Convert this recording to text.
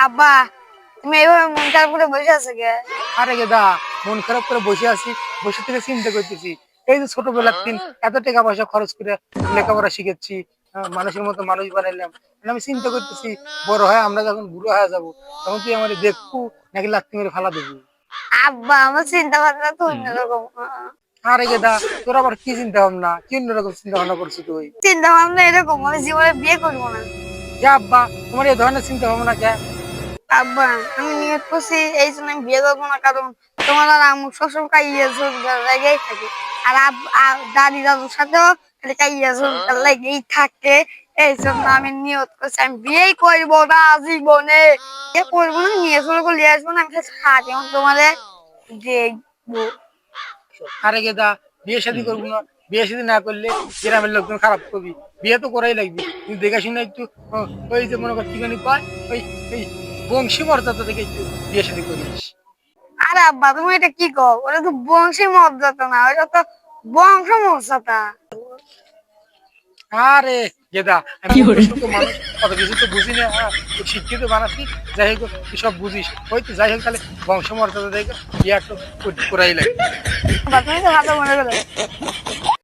আব্বা, তুমি এইভাবে মন খারাপ করে বসে আছো কে? আরে গেদা, মন খারাপ করে বসে আছি, বসে থেকে চিন্তা করতেছি। এই যে ছোটবেলার দিন এত টাকা পয়সা খরচ করে লেখাপড়া শিখেছি, মানুষের মতো মানুষ বানাইলাম। আমি চিন্তা করতেছি বড় হয় আমরা যখন বুড়ো হয়ে যাবো, তখন তুই আমার দেখবো নাকি লাত্তি মেরে ফালা দেবো। আব্বা, আমার চিন্তা ভাবনা তো অন্যরকম। আরে গেদা, তোর আবার কি চিন্তা ভাবনা, কি অন্যরকম চিন্তা ভাবনা করছিস তুই? চিন্তা ভাবনা এরকম, আমি জীবনে বিয়ে করবো না। যা আব্বা, তোমার এই ধরনের চিন্তা ভাবনা কে? আব্বা, আমি নিয়ত করছি এই জন্য আমি বিয়ে করবো না, কারণ তোমার আর আম্মু শ্বশুর কাইয়া ঝোঁকার লেগেই থাকে। আর দাদি দাদুর সাথেও খালি কাইয়া ঝোঁকার লেগেই থাকে। এই জন্য আমি নিয়ত করছি আমি বিয়েই করবো না জীবনে। বিয়ে করবো না, নিয়ে চলে করে নিয়ে আসবো না, আমি খালি খাটি এখন তোমাদের দেখবো। আরে গেদা, বিয়ে শাদী করবো না, বিয়ে শাদী না করলে গ্রামের লোকজন খারাপ করবি। বিয়ে তো করাই লাগবে, কিন্তু দেখে শুনে একটু ওই যে মনে কর ঠিকানি পায়, ওই ওই বংশী মর্যাদা থেকে একটু বিয়ে শাদী করিস। আরে আব্বা, তুমি এটা কি কও? ওটা তো বংশী মর্যাদা না, ওটা তো বংশ মর্যাদা। আরে গেদা, আমি ছোট মানুষ, কত কিছু তো বুঝি না। তুই শিক্ষিত বানাচ্ছি, যাই হোক তুই সব বুঝিস। ওই তো যাই হোক, তাহলে বংশ মর্যাদা দেখে বিয়ে একটু করাই লাগবে। আব্বা, তুমি তো ভালো মনে করো।